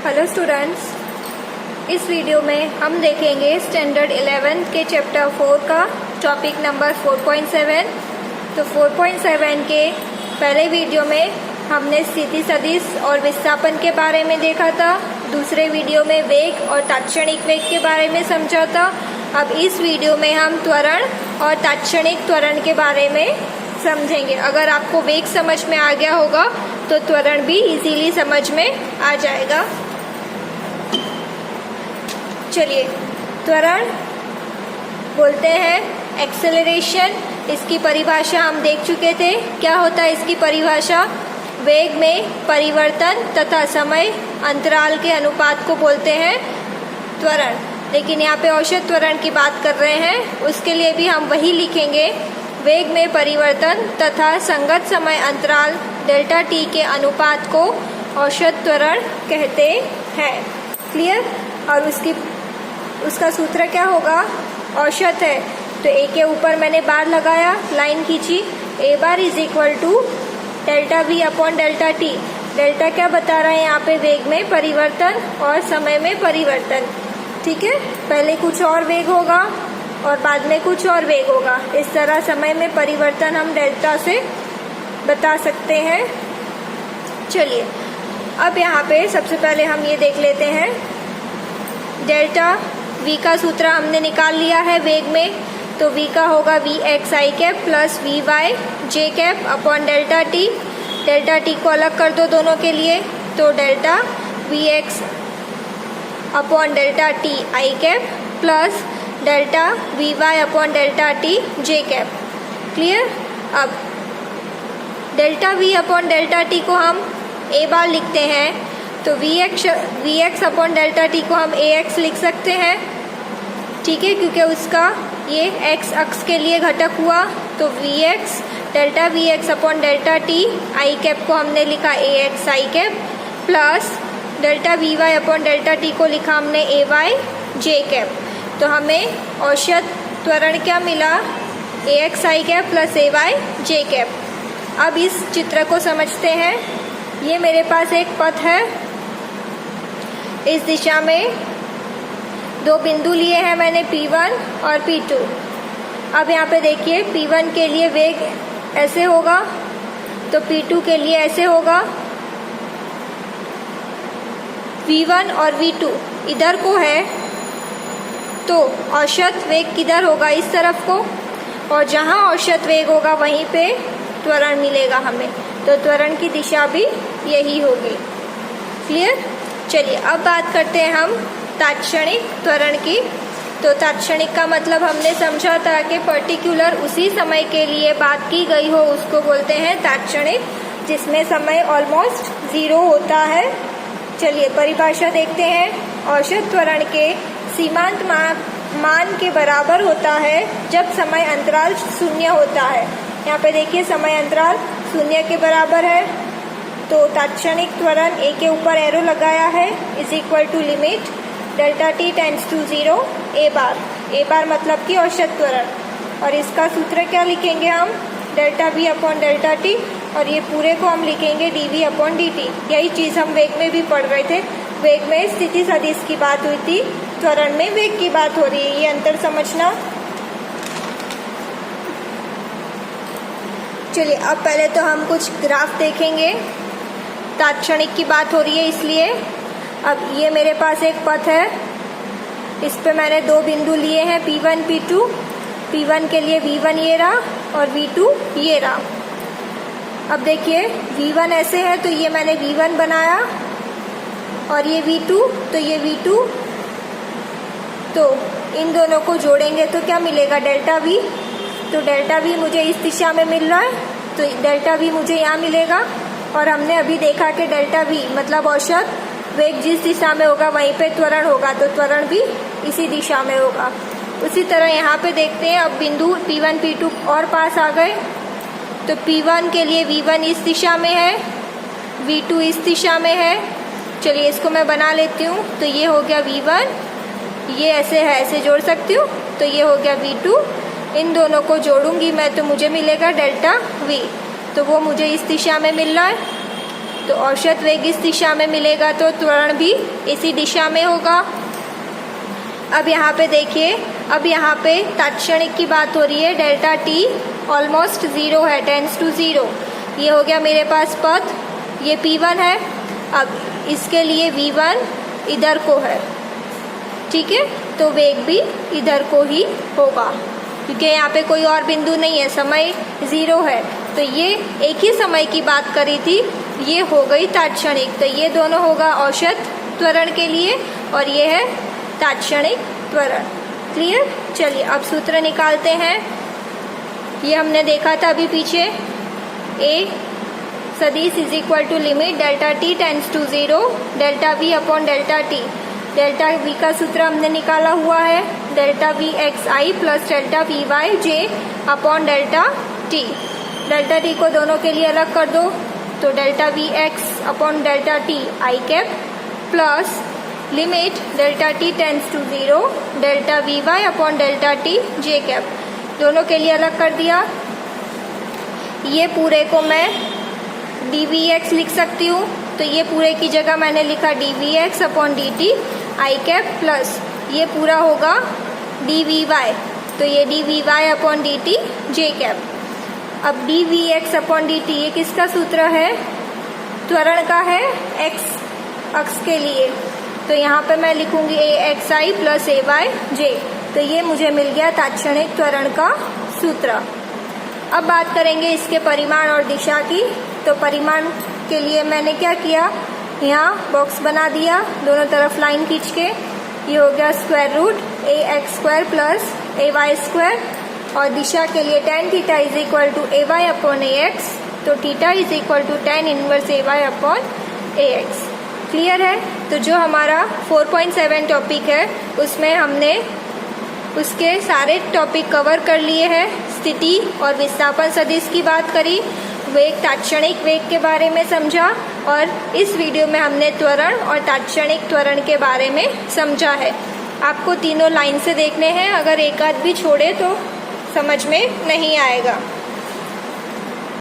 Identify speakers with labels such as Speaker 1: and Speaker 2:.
Speaker 1: Hello students, इस video में हम देखेंगे स्टैंडर्ड 11 के चैप्टर 4 का टॉपिक नंबर 4.7। तो 4.7 के पहले वीडियो में हमने स्थिति सदिश और विस्थापन के बारे में देखा था। दूसरे वीडियो में वेग और तात्क्षणिक वेग के बारे में समझा था। अब इस वीडियो में हम त्वरण और तात्क्षणिक त्वरण के बारे में समझेंगे। अगर आपको वेग समझ में आ गया होगा तो त्वरण भी इजीली समझ में आ जाएगा। चलिए, त्वरण बोलते हैं एक्सेलरेशन। इसकी परिभाषा हम देख चुके थे। क्या होता है इसकी परिभाषा? वेग में परिवर्तन तथा समय अंतराल के अनुपात को बोलते हैं त्वरण। लेकिन यहाँ पे औसत त्वरण की बात कर रहे हैं, उसके लिए भी हम वही लिखेंगे। वेग में परिवर्तन तथा संगत समय अंतराल डेल्टा टी के अनुपात को औसत त्वरण कहते हैं। क्लियर? और उसका सूत्र क्या होगा? औसत है तो ए के ऊपर मैंने बार लगाया, लाइन खींची। A bar is equal to delta we upon delta T. Delta क्या बता रहा है यहाँ पे? वेग में परिवर्तन और समय में परिवर्तन। ठीक है, पहले कुछ और वेग होगा और बाद में कुछ और वेग होगा। इस तरह समय में परिवर्तन हम डेल्टा से बता सकते हैं। चलिए, अब यहाँ पे सबसे पहले हम ये देख लेते हैं। डेल्टा v का सूत्र हमने निकाल लिया है वेग में, तो v का होगा V X I cap plus V Y J cap upon delta T. Delta T को अलग कर दो दोनों के लिए, तो delta V X upon delta T I cap plus delta V Y upon delta T J cap. Clear? अब delta we upon delta T को हम ए बार लिखते हैं, तो V X upon delta T को हम ए एक्स लिख सकते हैं। ठीक है, क्योंकि उसका ये एक्स अक्ष के लिए घटक हुआ, तो V X delta V X upon delta T I cap को हमने लिखा A X I cap plus delta V Y upon delta T को लिखा हमने ए वाई जे कैप। तो हमें औसत त्वरण क्या मिला? ए X I cap plus A Y J cap. अब इस चित्र को समझते हैं। ये मेरे पास एक पथ है, इस दिशा में दो बिंदु लिए हैं मैंने P1 और P2। अब यहाँ पे देखिए, P1 के लिए वेग ऐसे होगा तो P2 के लिए ऐसे होगा। V1 और V2 इधर को है तो औसत वेग किधर होगा? इस तरफ को। और जहाँ औसत वेग होगा वहीं पे त्वरण मिलेगा हमें, तो त्वरण की दिशा भी यही होगी। क्लियर? चलिए, अब बात करते हैं हम तात्क्षणिक त्वरण की। तो तात्क्षणिक का मतलब हमने समझा था कि पर्टिकुलर उसी समय के लिए बात की गई हो, उसको बोलते हैं तात्क्षणिक, जिसमें समय ऑलमोस्ट जीरो होता है। चलिए, परिभाषा देखते हैं। औसत त्वरण के सीमांत मान के बराबर होता है जब समय अंतराल शून्य होता है। यहाँ पे देखिए, समय अंतराल शून्य के बराबर है, तो तात्क्षणिक त्वरण ए के ऊपर एरो लगाया है, is equal to limit delta T tends to zero A bar. A bar मतलब कि औसत त्वरण। और इसका सूत्र क्या लिखेंगे हम? Delta we upon delta t, और ये पूरे को हम लिखेंगे d v upon d t. यही चीज़ हम वेग में भी पढ़ रहे थे। वेग में स्थिति सदिश की बात हुई थी, त्वरण में वेग की बात हो रही है। ये अंतर समझना। चलिए, अब पहले तो हम कुछ ग्राफ देखेंगे। तात्क्षणिक की बात हो रही है इसलिए। अब ये मेरे पास एक पथ है, इस पे मैंने दो बिंदु लिए हैं P1 P2। P1 के लिए V1 ये रहा और V2 ये रहा। अब देखिए, V1 ऐसे है तो ये मैंने V1 बनाया, और ये V2 तो ये V2। तो इन दोनों को जोड़ेंगे तो क्या मिलेगा? Delta V। तो डेल्टा V मुझे इस दिशा में मिल रहा है, तो डेल्टा V मुझे यहाँ मिलेगा। और हमने अभी देखा कि डेल्टा V मतलब औसत वेग जिस दिशा में होगा वहीं पे त्वरण होगा, तो त्वरण भी इसी दिशा में होगा। उसी तरह यहाँ पे देखते हैं, अब बिंदु P1 P2 और पास आ गए, तो P1 के लिए V1 इस दिशा में है, V2 इस दिशा में है। चलिए, इसको मैं बना लेती हूँ। तो ये हो गया V1, ये ऐसे है, ऐसे जोड़ सकती हूँ, तो ये हो गया V2। इन दोनों को जोड़ूंगी मैं तो मुझे मिलेगा डेल्टा V, तो वो मुझे इस दिशा में मिल रहा है। तो औसत वेग इस दिशा में मिलेगा तो त्वरण भी इसी दिशा में होगा। अब यहाँ पे देखिए, अब यहाँ पे तात्क्षणिक की बात हो रही है, डेल्टा टी ऑलमोस्ट 0 है, टेंड्स टू 0। ये हो गया मेरे पास पथ, ये P1 है। अब इसके लिए V1 इधर को है, ठीक है, तो वेग भी इधर को ही होगा क्योंकि यहाँ पे कोई और बिंदु नहीं है, समय 0 है। तो ये एक ही समय की बात करी थी, ये हो गई तात्क्षणिक, तो ये दोनों होगा औसत त्वरण के लिए और ये है तात्क्षणिक त्वरण। क्लियर? चलिए अब सूत्र निकालते हैं। ये हमने देखा था अभी पीछे, ए सदिश is equal to limit delta T tends to 0 delta we upon delta T. Delta V का सूत्र हमने निकाला हुआ है, delta V X I plus delta V Y J upon delta T. Delta T को दोनों के लिए अलग कर दो, तो delta V X upon delta T I cap plus limit delta T tends to 0 delta V Y upon delta T J cap. दोनों के लिए अलग कर दिया। ये पूरे को मैं dvx लिख सकती हूँ, तो ये पूरे की जगह मैंने लिखा dvx अपॉन dt आई कैप प्लस ये पूरा होगा dvy, तो ये dvy upon dt j cap. अब dvx अपॉन dt ये किसका सूत्र है? त्वरण का है, x अक्ष के लिए, तो यहाँ पे मैं लिखूंगी axi प्लस ay j, तो ये मुझे मिल गया तात्क्षणिक त्वरण का सूत्र। अब बात करेंगे इसके परिमाण और दिशा की। तो परिमाण के लिए मैंने क्या किया, यहाँ बॉक्स बना दिया, दोनों तरफ लाइन खींच के। ये हो गया square root ax² plus ay², और दिशा के लिए tan theta is equal to ay upon ax, तो theta is equal to tan inverse ay upon ax। Clear है? तो जो हमारा 4.7 टॉपिक है उसमें हमने उसके सारे टॉपिक कवर कर लिए हैं। स्थिति और विस्थापन सदिश की बात करी, वेग तात्क्षणिक वेग के बारे में समझा, और इस वीडियो में हमने त्वरण और तात्क्षणिक त्वरण के बारे में समझा है। आपको तीनों लाइन से देखने हैं, अगर एक आध भी छोड़े तो समझ में नहीं आएगा।